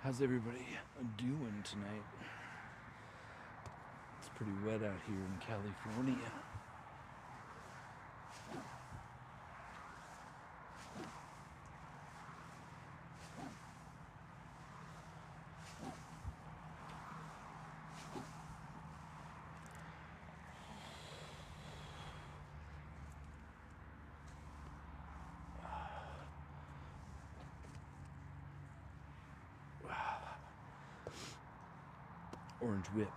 How's everybody doing tonight? It's pretty wet out here in California. Orange whip.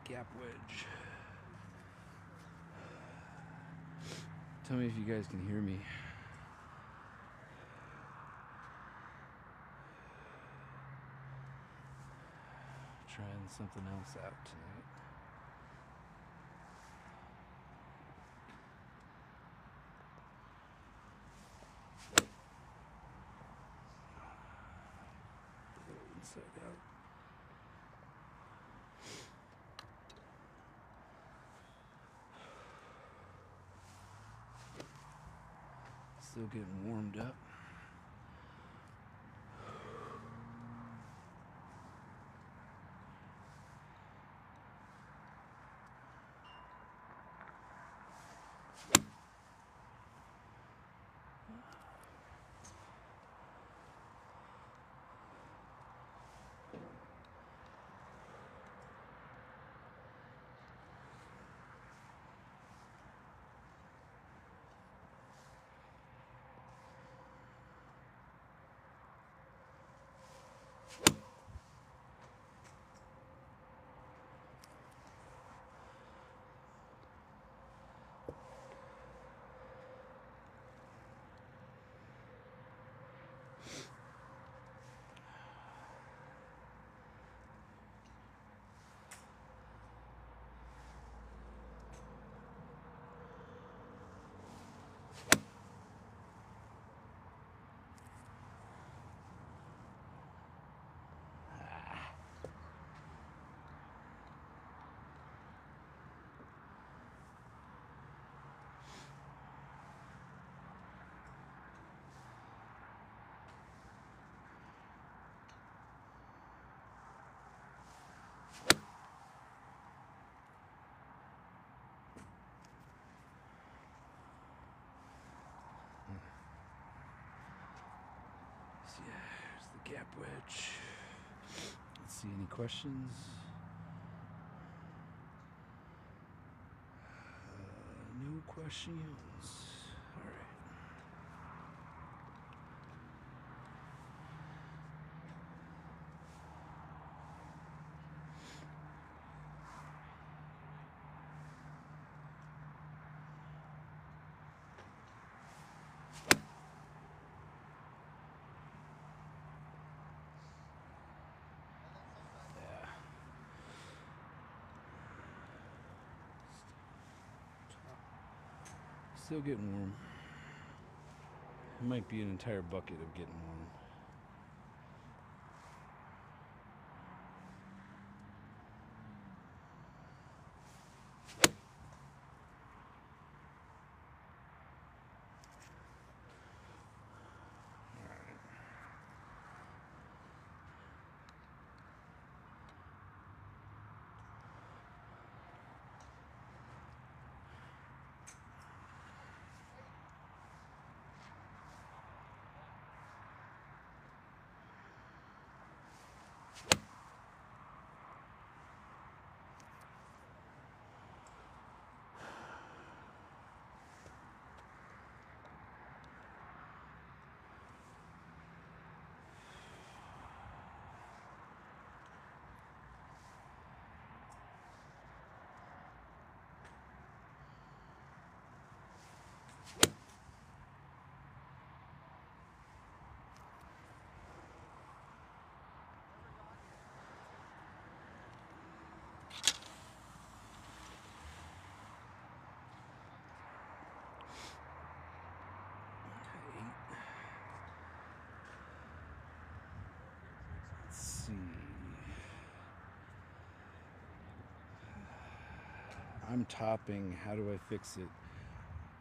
Gap wedge. Tell me if you guys can hear me. Trying something else out tonight. Inside out. Still getting warmed up. Yeah, here's the gap wedge. Let's see, any questions? No questions. All right. Still getting warm. It might be an entire bucket of getting warm. I'm topping. How do I fix it?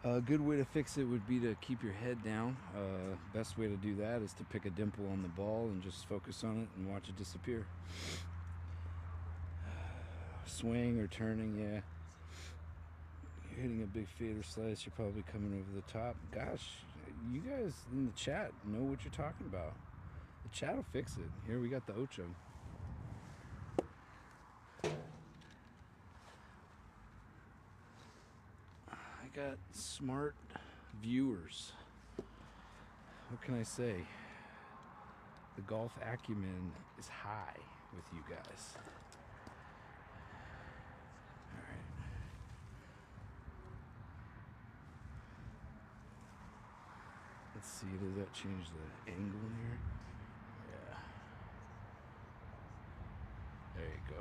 A good way to fix it would be to keep your head down. Best way to do that is to pick a dimple on the ball and just focus on it and watch it disappear. Swing or turning, yeah. You're hitting a big fader slice, you're probably coming over the top. Gosh, you guys in the chat know what you're talking about. The chat will fix it. Here we got the Ocho. I got smart viewers. What can I say? The golf acumen is high with you guys. All right. Let's see, does that change the angle here? Yeah. There you go.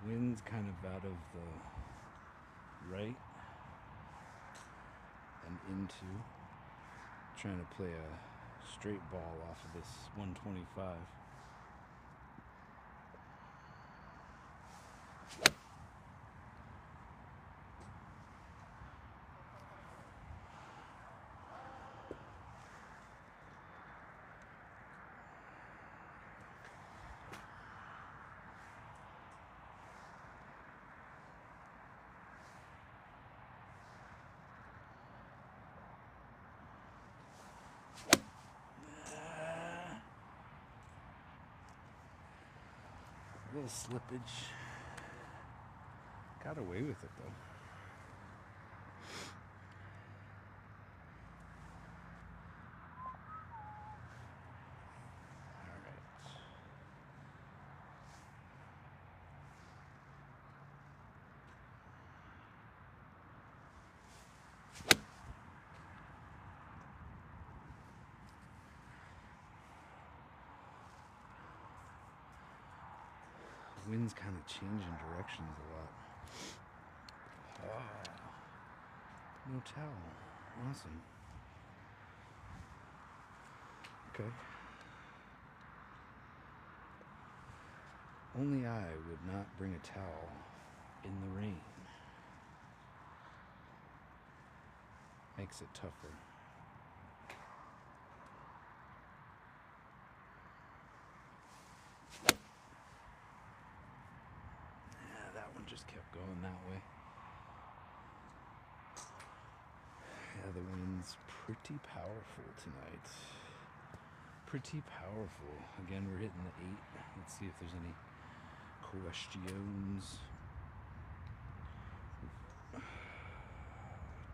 Wind's kind of out of the right and into. Trying to play a straight ball off of this 125. A little slippage. Got away with it though. All right. Wind's kind of changing directions a lot. Oh, no towel. Awesome. Okay. Only I would not bring a towel in the rain. Makes it tougher. Yeah, that one just kept going that way. Yeah, the wind's pretty powerful tonight. Pretty powerful. Again, we're hitting the 8. Let's see if there's any questions.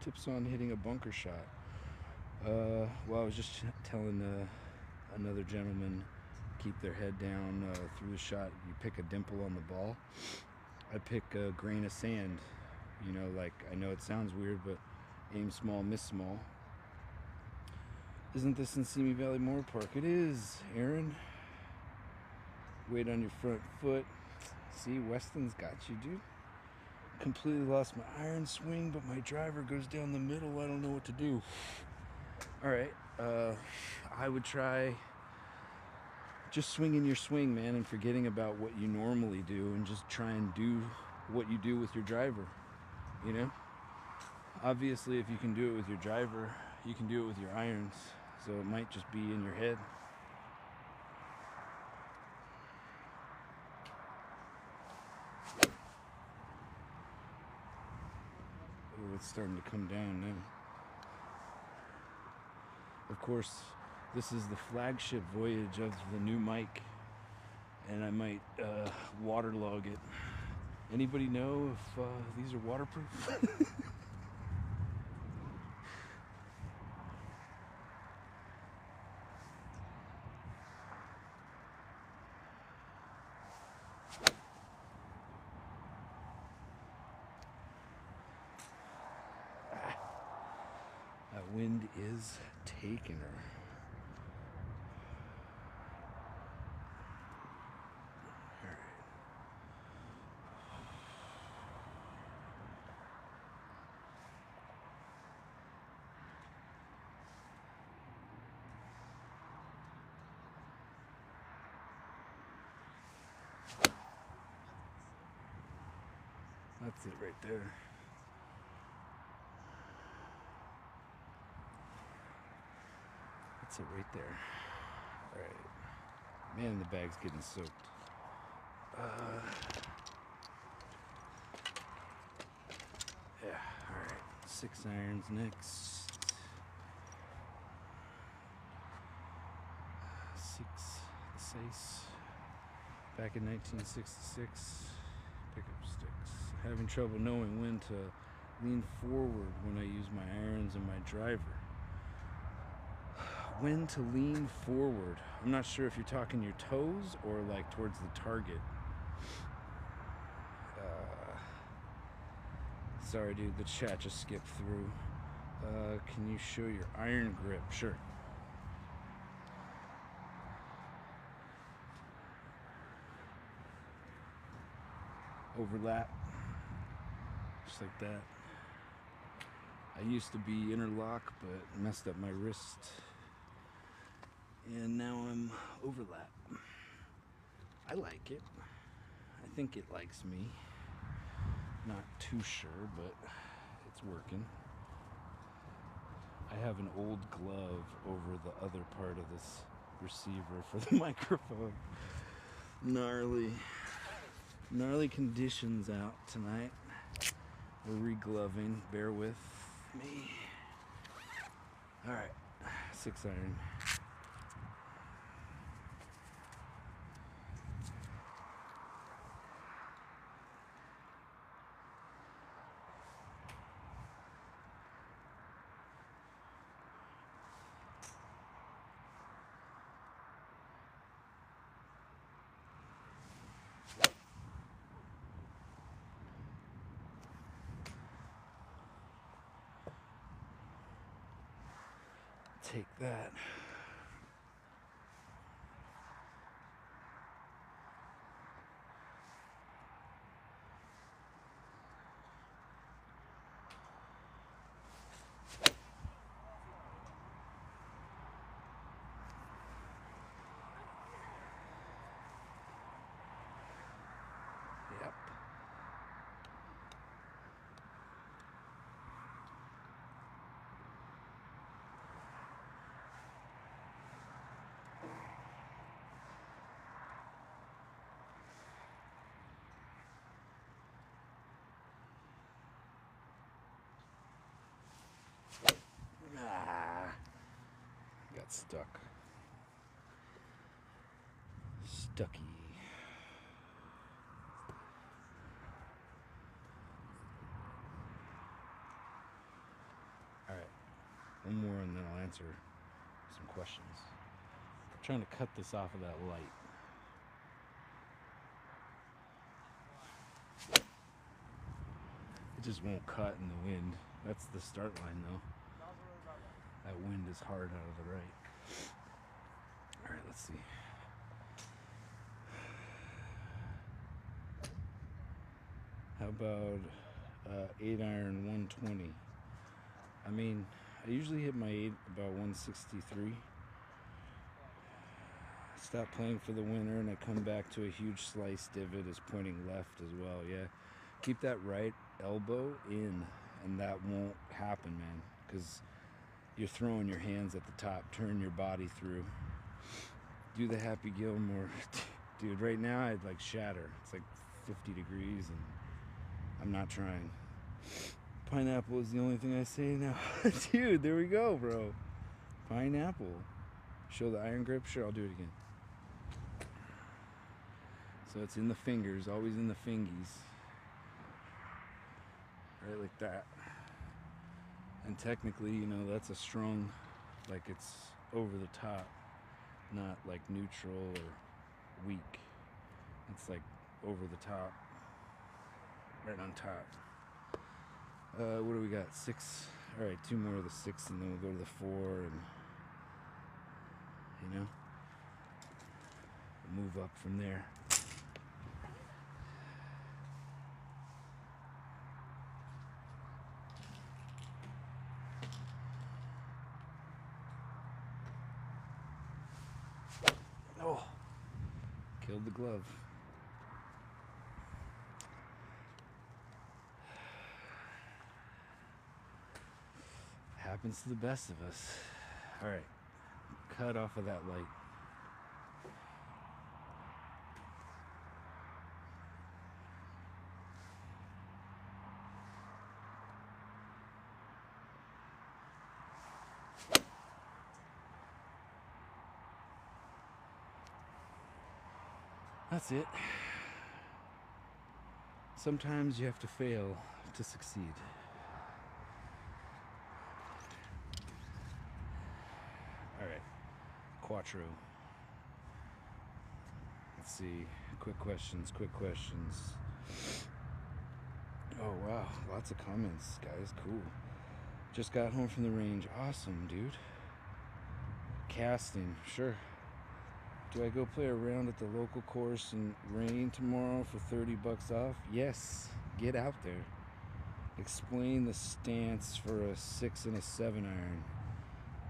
Tips on hitting a bunker shot. Well, I was just telling another gentleman, keep their head down through the shot. You pick a dimple on the ball. I pick a grain of sand. You know, like, I know it sounds weird, but aim small, miss small. Isn't this in Simi Valley Moore Park? It is, Aaron. Weight on your front foot. See, Weston's got you, dude. Completely lost my iron swing, but my driver goes down the middle. I don't know what to do. All right, I would try just swinging your swing, man, and forgetting about what you normally do and just try and do what you do with your driver, you know? Obviously, if you can do it with your driver, you can do it with your irons, so it might just be in your head. Oh, it's starting to come down now. Of course, this is the flagship voyage of the new mic, and I might waterlog it. Anybody know if these are waterproof? That wind is taking her. That's it right there. That's it right there. Alright. Man, the bag's getting soaked. Yeah, alright. 6 irons next. 6 Sace. Back in 1966. Pickup sticks. Having trouble knowing when to lean forward when I use my irons and my driver. When to lean forward. I'm not sure if you're talking your toes or like towards the target. Sorry dude, the chat just skipped through. Can you show your iron grip? Sure. Overlap. Just like that. I used to be interlock, but messed up my wrist. And now I'm overlap. I like it. I think it likes me. Not too sure, but it's working. I have an old glove over the other part of this receiver for the microphone. Gnarly conditions out tonight. We're regloving. Bear with me. All right, 6 iron. Take that. Yep. Got stuck. Stucky. All right. One more and then I'll answer some questions. I'm trying to cut this off of that light. It just won't cut in the wind. That's the start line though. That wind is hard out of the right. All right, let's see. How about 8 iron 120? I mean, I usually hit my 8 about 163. Stop playing for the winner and I come back to a huge slice divot is pointing left as well. Yeah, keep that right elbow in and that won't happen, man, because you're throwing your hands at the top. Turn your body through. Do the Happy Gilmore. Dude, right now I'd like shatter. It's like 50 degrees and I'm not trying. Pineapple is the only thing I say now. Dude, there we go, bro. Pineapple. Show the iron grip. Sure, I'll do it again. So it's in the fingers, always in the fingies. Right like that. And technically, you know, that's a strong, like it's over the top, not like neutral or weak. It's like over the top, right on top. What do we got? 6. All right, 2 more of the 6 and then we'll go to the 4 and, you know, we'll move up from there. Oh, killed the glove. Happens to the best of us. All right, cut off of that light. That's it. Sometimes you have to fail to succeed. All right, Quattro. Let's see, quick questions. Oh wow, lots of comments, guys, cool. Just got home from the range, awesome, dude. Casting, sure. Do I go play around at the local course in rain tomorrow for 30 bucks off? Yes, get out there. Explain the stance for a 6 and a 7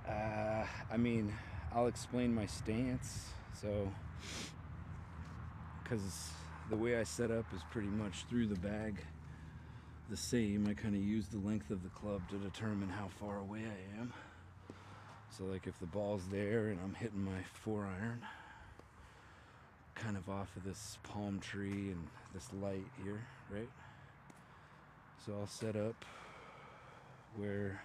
iron. I mean, I'll explain my stance. So, because the way I set up is pretty much through the bag the same. I kind of use the length of the club to determine how far away I am. So like if the ball's there and I'm hitting my 4 iron, kind of off of this palm tree and this light here, right? So I'll set up where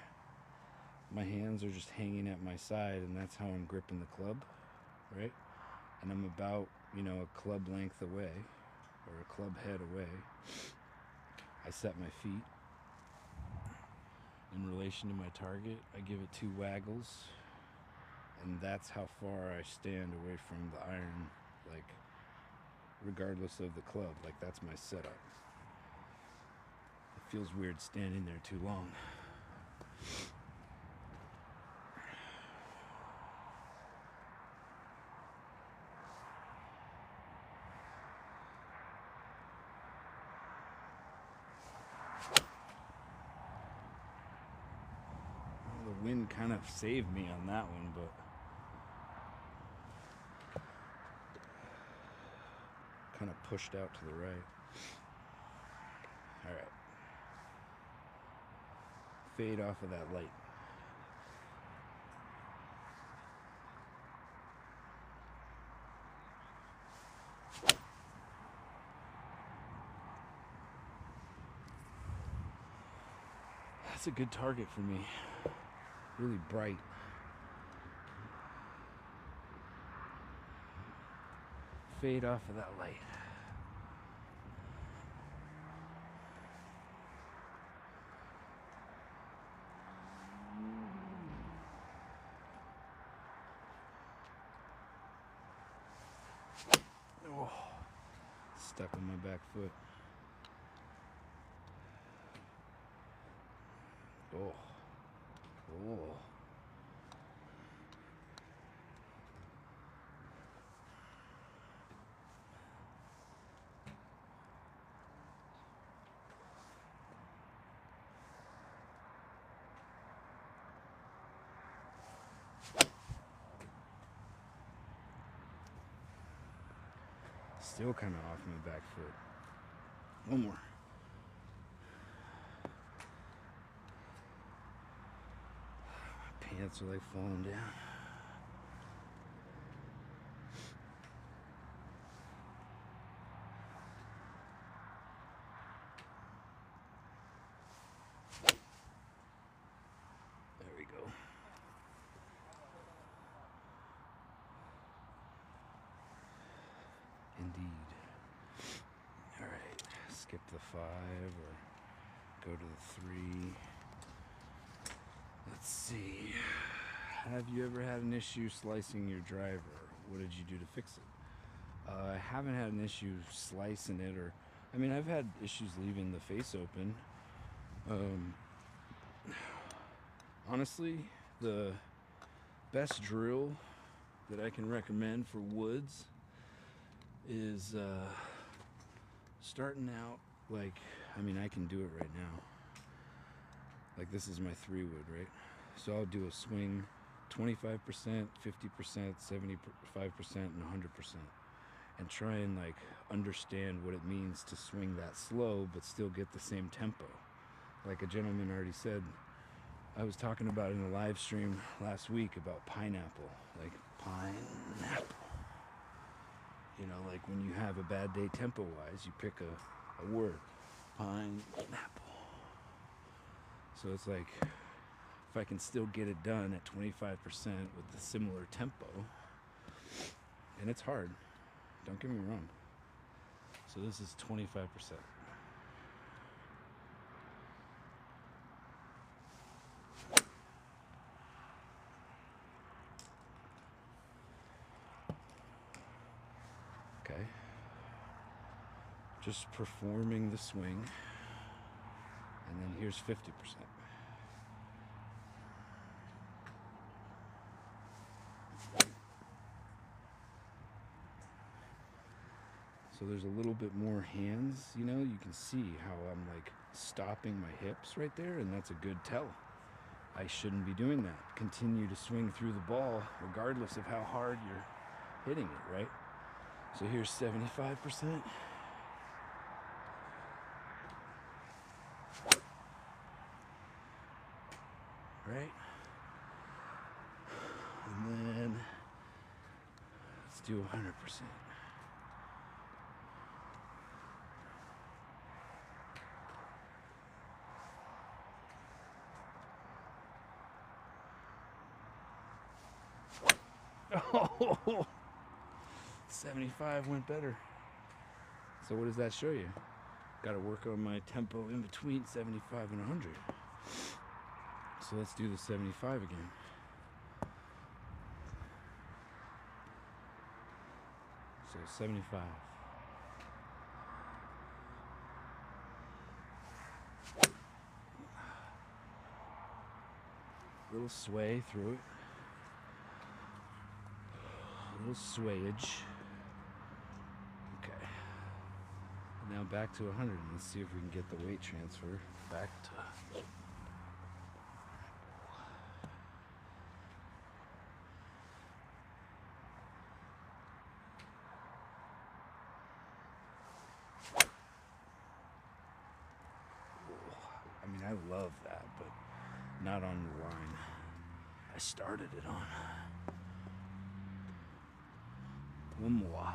my hands are just hanging at my side, and that's how I'm gripping the club, right? And I'm about, a club length away, or a club head away. I set my feet in relation to my target. I give it 2 waggles, and that's how far I stand away from the iron, like regardless of the club. Like that's my setup. It feels weird standing there too long. Well, the wind kind of saved me on that one, but kind of pushed out to the right. All right. Fade off of that light. That's a good target for me. Really bright. Fade off of that light. Oh, stuck on my back foot. Oh. Oh. Still kind of off my back foot. One more. My pants are like falling down. There we go. Indeed. All right, skip the 5 or go to the 3. Let's see. Have you ever had an issue slicing your driver? What did you do to fix it? I haven't had an issue slicing it, or I've had issues leaving the face open. Honestly, the best drill that I can recommend for woods is starting out like, I can do it right now. Like this is my 3 wood, right? So I'll do a swing 25%, 50%, 75%, and 100%. And try and like understand what it means to swing that slow but still get the same tempo. Like a gentleman already said, I was talking about in a live stream last week about pineapple, like pineapple. You know, like when you have a bad day tempo-wise, you pick a word, pineapple. So it's like, if I can still get it done at 25% with the similar tempo, and it's hard, don't get me wrong. So this is 25%. Okay. Just performing the swing. And then here's 50%. So there's a little bit more hands, you know, you can see how I'm like stopping my hips right there, and that's a good tell. I shouldn't be doing that. Continue to swing through the ball regardless of how hard you're hitting it, right? So here's 75%. Right? And then let's do 100%. Oh, 75 went better. So what does that show you? Got to work on my tempo in between 75 and 100. So let's do the 75 again. So 75. Little sway through it. A little swayage. Okay. Now back to 100. Let's see if we can get the weight transfer back to. I mean, I love that, but not on the line I started it on. One more.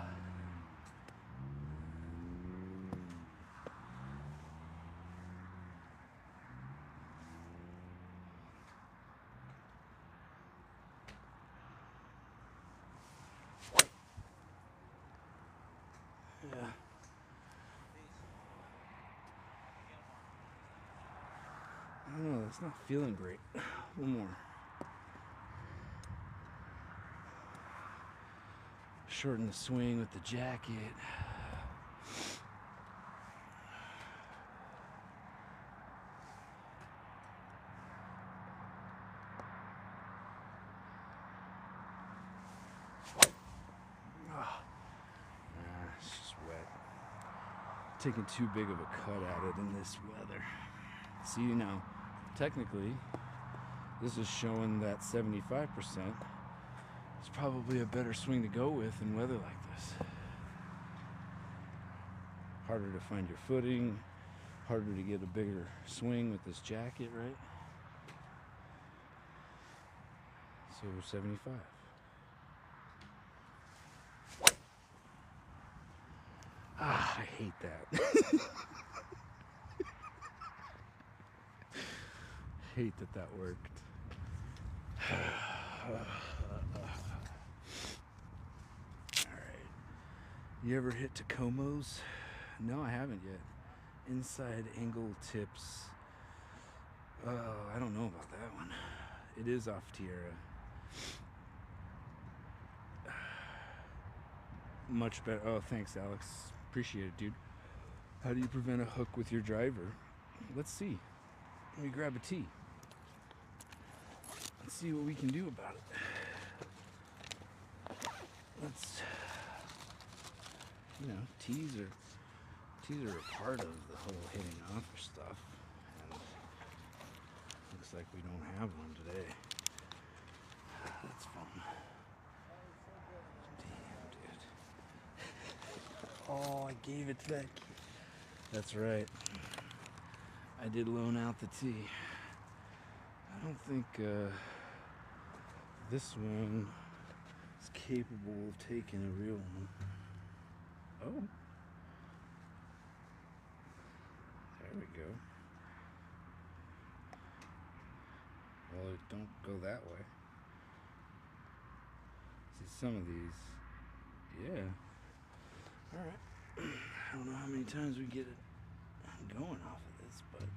Yeah. I don't know, it's not feeling great. One more. Shorten the swing with the jacket. It's just wet. Taking too big of a cut at it in this weather. See, now, technically, this is showing that 75% is probably a better swing to go with in weather like this. Harder to find your footing, harder to get a bigger swing with this jacket, right? So 75. Ah, I hate that. Hate that worked. Alright. You ever hit Tacomas? No, I haven't yet. Inside angle tips. Oh, I don't know about that one. It is off Tierra. Much better. Oh, thanks, Alex. Appreciate it, dude. How do you prevent a hook with your driver? Let's see. Let me grab a tee. Let's see what we can do about it. Let's, you know, tees are a part of the whole hitting off stuff. And looks like we don't have one today. That's fun. Damn, dude. Oh, I gave it to that kid. That's right. I did loan out the tee. I I don't think this one is capable of taking a real one. Oh. There we go. Well, don't go that way. See some of these. Yeah. Alright. I don't know how many times we get it going off of this, but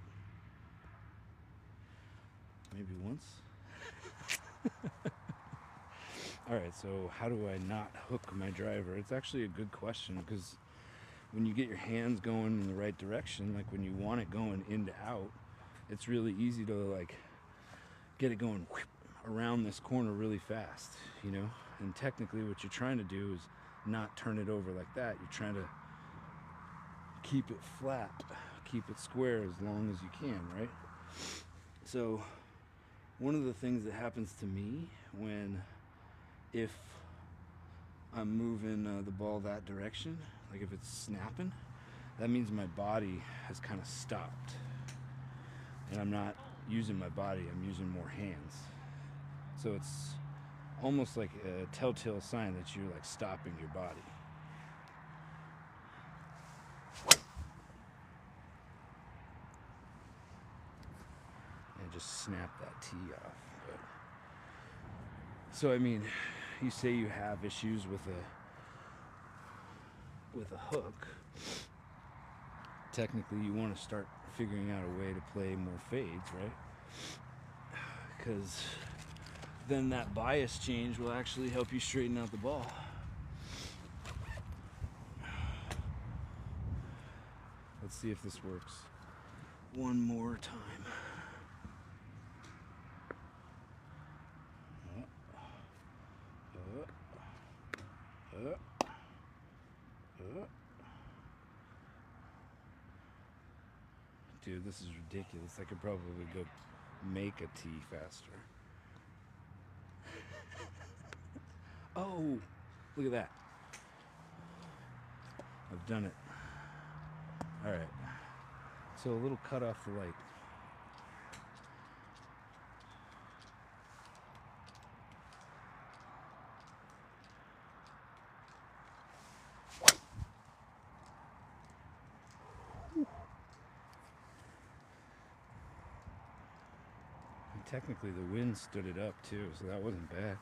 maybe once. Alright, so how do I not hook my driver? It's actually a good question, because when you get your hands going in the right direction, like when you want it going in to out, it's really easy to like get it going around this corner really fast, you know? And technically what you're trying to do is not turn it over like that. You're trying to keep it flat, keep it square as long as you can, right? So one of the things that happens to me if I'm moving the ball that direction, like if it's snapping, that means my body has kind of stopped. And I'm not using my body, I'm using more hands. So it's almost like a telltale sign that you're like stopping your body. And just snap that tee off. But, so I mean, you say you have issues with a hook. Technically you want to start figuring out a way to play more fades, right? Because then that bias change will actually help you straighten out the ball. Let's see if this works one more time. Dude, this is ridiculous. I could probably go make a tee faster. Oh, look at that. I've done it. All right. So a little cut off the light. And technically the wind stood it up too, so that wasn't bad.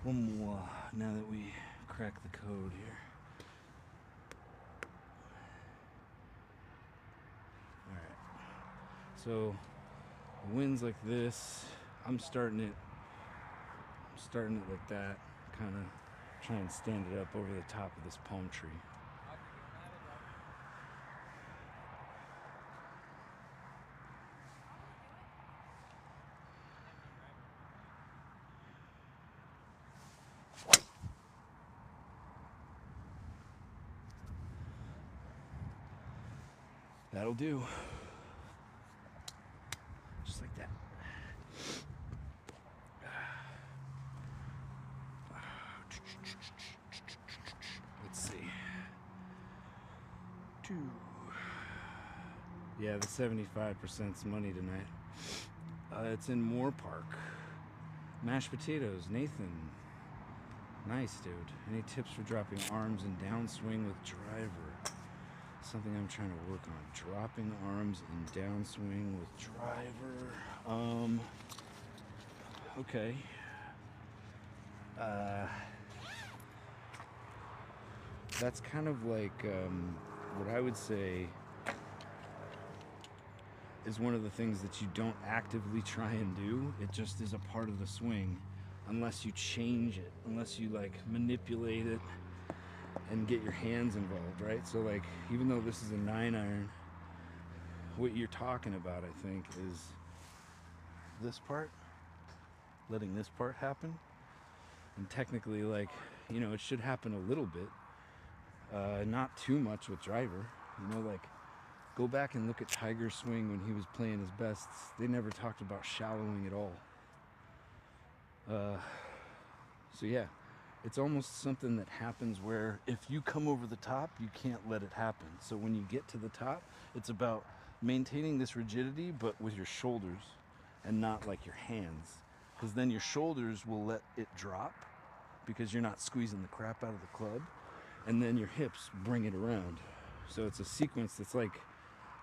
One more now that we crack the code here. Alright. So the wind's like this. I'm starting it like that. Kind of try and stand it up over the top of this palm tree. That'll do. Just like that. Let's see. Yeah, the 75%'s money tonight. It's in Moore Park. Mashed potatoes, Nathan. Nice, dude. Any tips for dropping arms and downswing with driver? Something I'm trying to work on. Dropping arms and downswing with driver. Okay. That's kind of like what I would say is one of the things that you don't actively try and do. It just is a part of the swing, unless you change it, unless you like manipulate it and get your hands involved, right? So like, even though this is a 9-iron, what you're talking about, I think, is this part, letting this part happen. And technically, like, you know, it should happen a little bit, not too much with driver. You know, like, go back and look at Tiger's swing when he was playing his best. They never talked about shallowing at all. So yeah, it's almost something that happens where if you come over the top, you can't let it happen. So when you get to the top, it's about maintaining this rigidity, but with your shoulders and not like your hands. Because then your shoulders will let it drop because you're not squeezing the crap out of the club. And then your hips bring it around. So it's a sequence that's like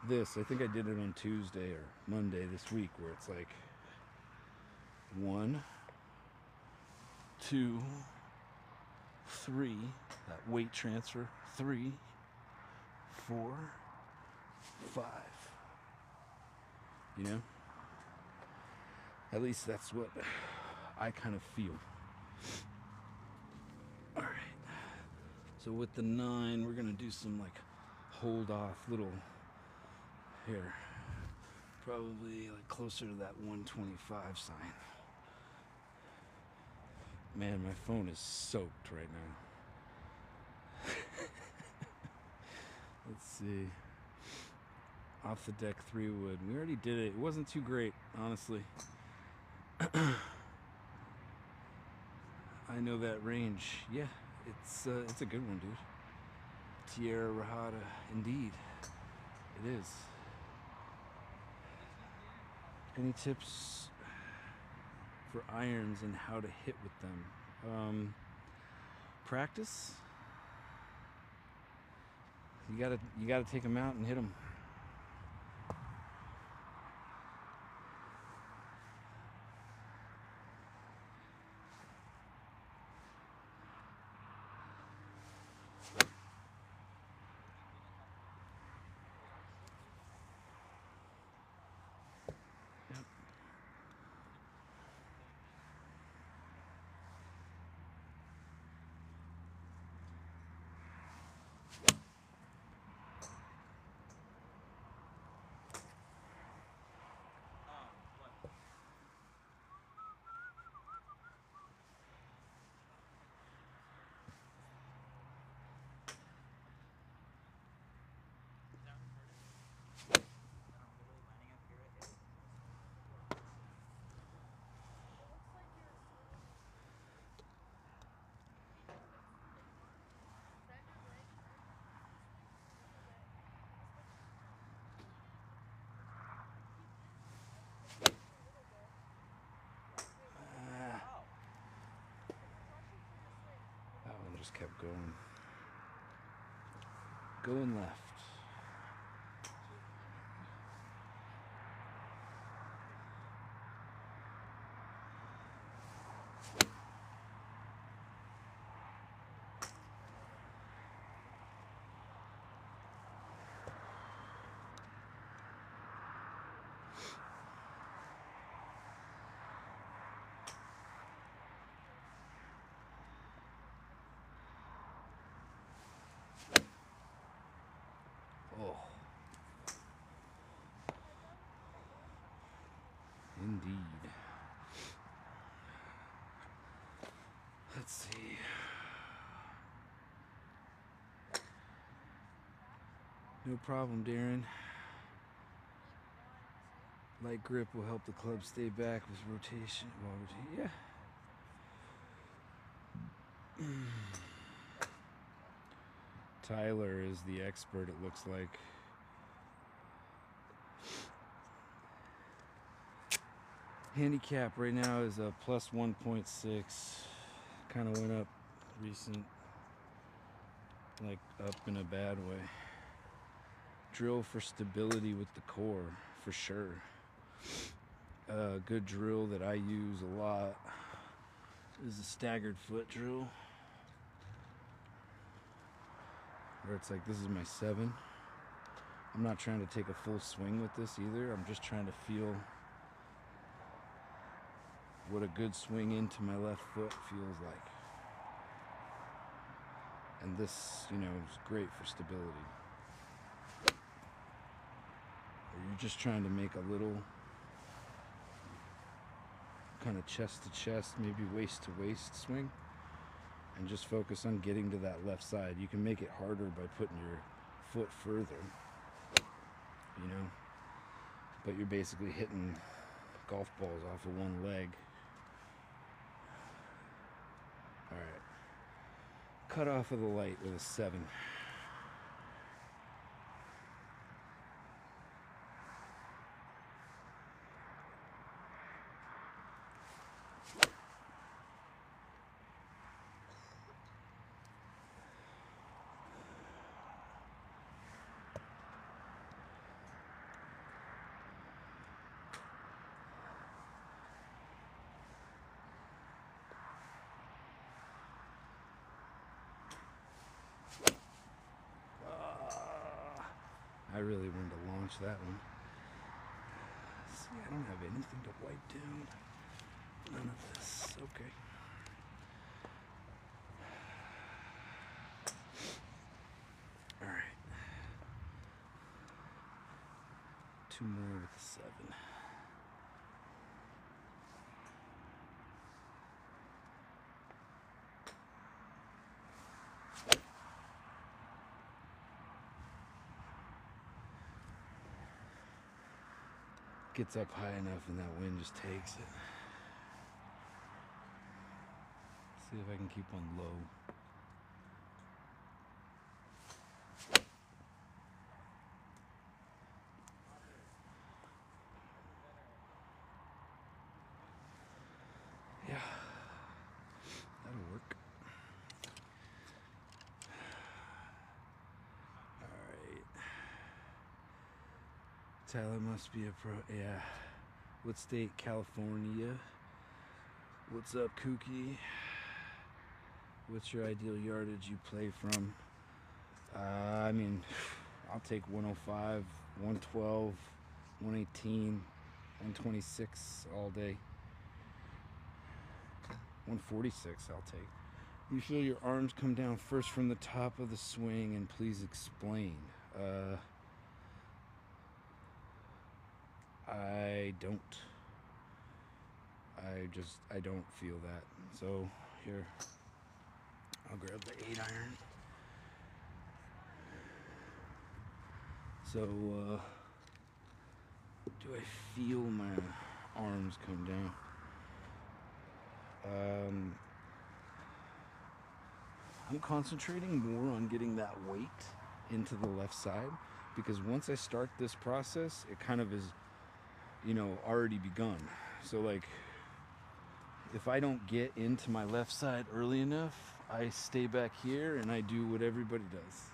this. I think I did it on Tuesday or Monday this week, where it's like 1, 2, 3, that weight transfer, 3, 4, 5. You know? At least that's what I kind of feel. Alright. So with the 9, we're going to do some like hold off little here. Probably like closer to that 125 sign. Man, my phone is soaked right now. Let's see. Off the deck 3 wood. We already did it. It wasn't too great, honestly. I know that range. Yeah, it's a good one, dude. Tierra Rajada, indeed. It is. Any tips for irons and how to hit with them? Practice. You gotta take them out and hit them. Just kept going left. Oh, indeed. Let's see. No problem, Darren. Light grip will help the club stay back with rotation. Well, yeah. Tyler is the expert, it looks like. Handicap right now is a plus 1.6. Kind of went up recent, like up in a bad way. Drill for stability with the core, for sure. A good drill that I use a lot is a staggered foot drill, where it's like, this is my 7. I'm not trying to take a full swing with this either. I'm just trying to feel what a good swing into my left foot feels like. And this, is great for stability. Or you're just trying to make a little kind of chest to chest, maybe waist to waist swing, and just focus on getting to that left side. You can make it harder by putting your foot further, but you're basically hitting golf balls off of one leg. All right. cut off of the light with a 7. I really wanted to launch that one. See, I don't have anything to wipe down. None of this. Okay. All right. 2 more with the 7. Gets up high enough and that wind just takes it. See if I can keep one low. Yeah, that'll work. Tyler must be a pro. Yeah. What state? California. What's up, Kookie? What's your ideal yardage you play from? I mean, I'll take 105, 112, 118, 126 all day. 146 I'll take. You feel your arms come down first from the top of the swing, and please explain. I don't. I don't feel that. So here, I'll grab the 8 iron. So do I feel my arms come down? I'm concentrating more on getting that weight into the left side, because once I start this process, it kind of is, you know, already begun. So like, if I don't get into my left side early enough, I stay back here and I do what everybody does.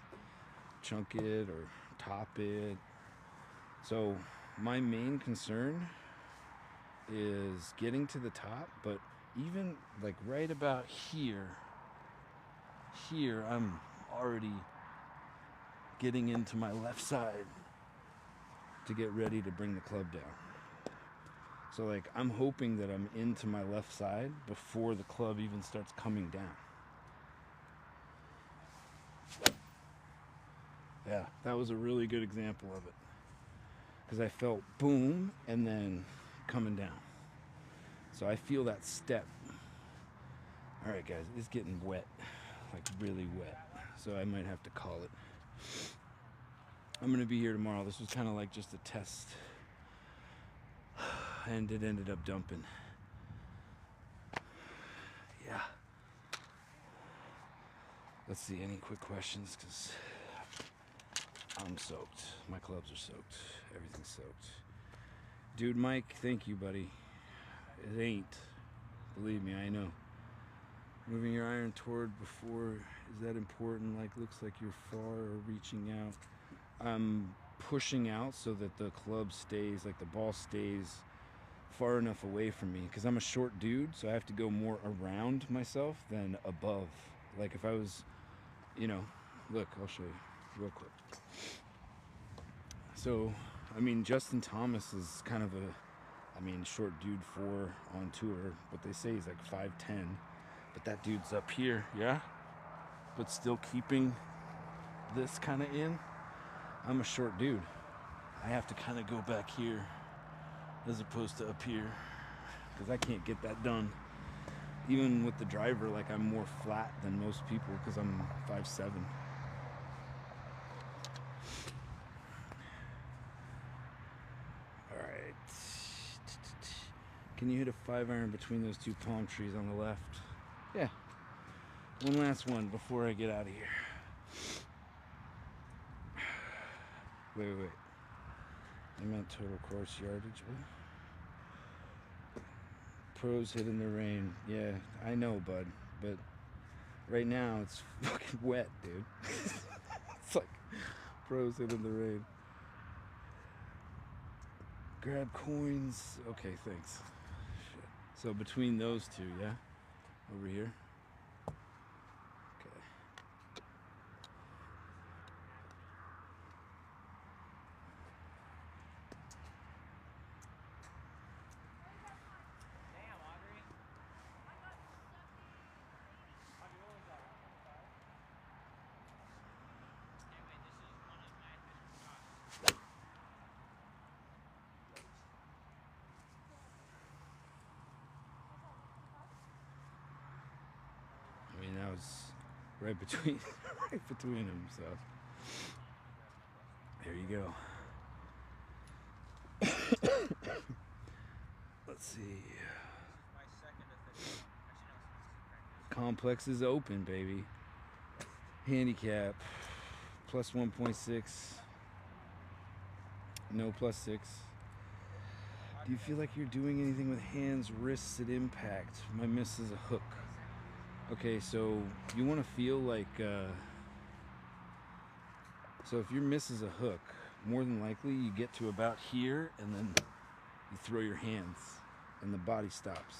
Chunk it or top it. So my main concern is getting to the top, but even like right about here, I'm already getting into my left side to get ready to bring the club down. So like, I'm hoping that I'm into my left side before the club even starts coming down. Yeah, that was a really good example of it, because I felt boom and then coming down. So I feel that step. All right, guys, it's getting wet, like really wet. So I might have to call it. I'm gonna be here tomorrow. This was kind of like just a test, and it ended up dumping. Yeah. Let's see, any quick questions, because I'm soaked. My clubs are soaked. Everything's soaked. Dude, Mike, thank you, buddy. It ain't. Believe me, I know. Moving your iron toward before, is that important? Like, looks like you're far or reaching out. I'm pushing out so that the club stays, like the ball stays far enough away from me, because I'm a short dude, so I have to go more around myself than above. Like if I was, you know, look, I'll show you real quick. So, I mean, Justin Thomas is kind of a, short dude on tour, but they say he's like 5'10", but that dude's up here, yeah? But still keeping this kind of in. I'm a short dude. I have to kind of go back here as opposed to up here, because I can't get that done. Even with the driver, like I'm more flat than most people because I'm 5'7". All right. Can you hit a 5 iron between those 2 palm trees on the left? Yeah. One last one before I get out of here. Wait. I meant total course yardage. Pros hit in the rain. Yeah, I know, bud. But right now it's fucking wet, dude. It's like pros hit in the rain. Grab coins. Okay, thanks. Shit. So between those two, yeah? Over here. Okay. I mean, that was right between them, so there you go. Let's see. Complex is open, baby. Handicap plus 1.6. No plus 6. Do you feel like you're doing anything with hands, wrists at impact? My miss is a hook. Okay, so you want to feel like, so if your miss is a hook, more than likely you get to about here and then you throw your hands and the body stops.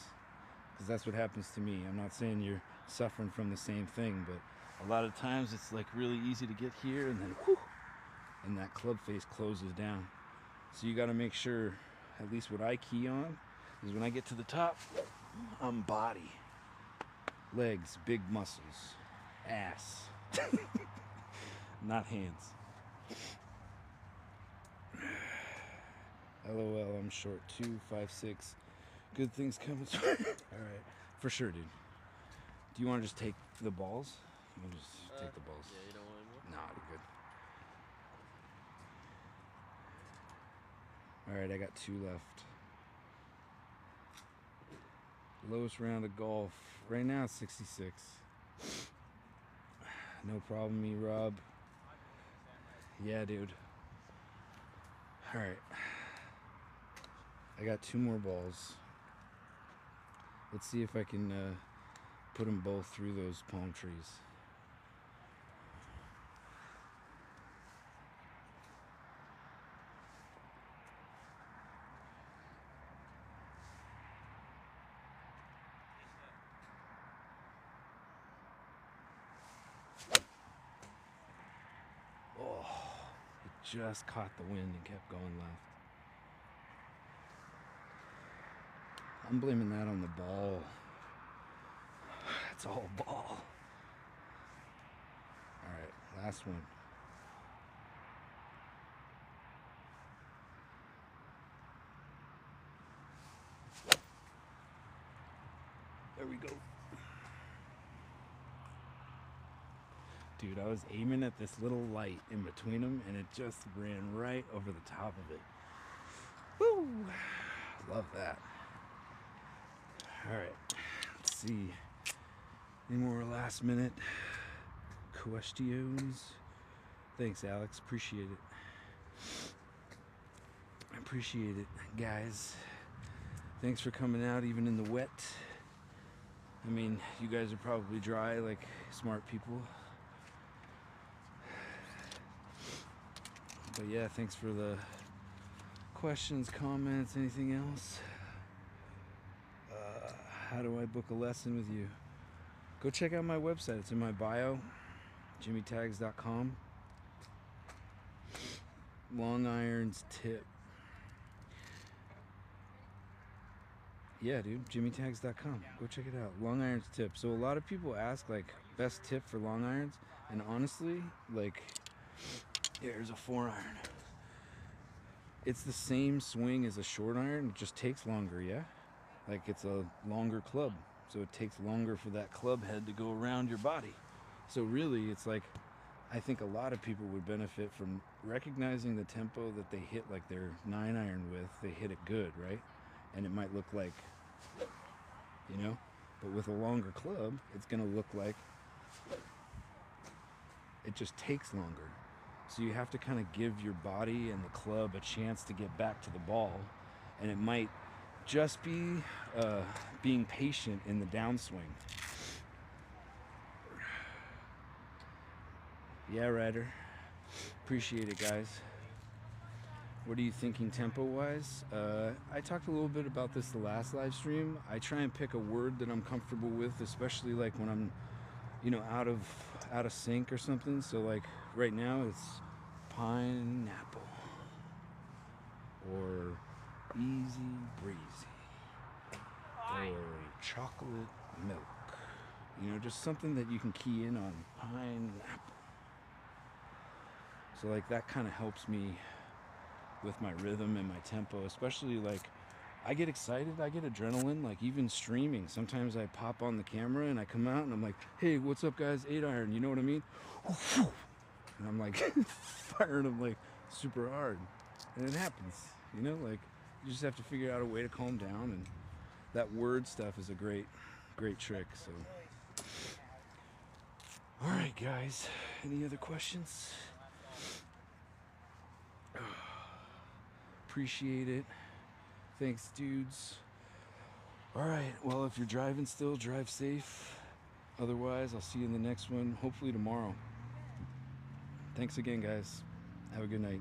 Because that's what happens to me. I'm not saying you're suffering from the same thing, but a lot of times it's like really easy to get here and then whew, and that club face closes down. So you got to make sure, at least what I key on, is when I get to the top, I'm body. Legs, big muscles, ass. Not hands. LOL, I'm short 2'5'6". Good things coming. Alright, for sure, dude. Do you want to just take the balls? We'll just take the balls. Yeah, you don't want any more? Nah, you're good. Alright, I got 2 left. Lowest round of golf. Right now it's 66. No problem, me, Rob. Yeah, dude. Alright. I got 2 more balls. Let's see if I can put them both through those palm trees. Oh, it just caught the wind and kept going left. I'm blaming that on the ball. It's all ball. Alright, last one. There we go. Dude, I was aiming at this little light in between them and it just ran right over the top of it. Woo! Love that. Alright, let's see. Any more last minute questions? Thanks, Alex. Appreciate it. I appreciate it, guys. Thanks for coming out even in the wet. I mean, you guys are probably dry like smart people. But yeah, thanks for the questions, comments, anything else. How do I book a lesson with you? Go check out my website. It's in my bio, jimmytags.com. Long irons tip. Yeah, dude, jimmytags.com. Go check it out. Long irons tip. So a lot of people ask, like, best tip for long irons. And honestly, like, here's a 4-iron. It's the same swing as a short iron. It just takes longer, yeah? Like, it's a longer club. So it takes longer for that club head to go around your body. So really, it's like, I think a lot of people would benefit from recognizing the tempo that they hit, like their 9-iron with. They hit it good, right? And it might look like, you know? But with a longer club, it's going to look like it just takes longer. So you have to kind of give your body and the club a chance to get back to the ball. And it might just be being patient in the downswing. Yeah, Ryder. Appreciate it, guys. What are you thinking tempo-wise? I talked a little bit about this the last live stream. I try and pick a word that I'm comfortable with, especially like when I'm, out of sync or something. So like right now it's pineapple or easy breezy or chocolate milk. Just something that you can key in on. Pineapple. So like that kind of helps me with my rhythm and my tempo, especially like I get excited, I get adrenaline, like even streaming. Sometimes I pop on the camera and I come out and I'm like, hey, what's up guys, 8 iron, you know what I mean? And I'm like firing them like super hard. And it happens, like you just have to figure out a way to calm down, and that word stuff is a great trick. So all right guys, any other questions? Appreciate it. Thanks, dudes. All right, well, if you're driving still, drive safe. Otherwise, I'll see you in the next one, hopefully tomorrow. Thanks again, guys. Have a good night.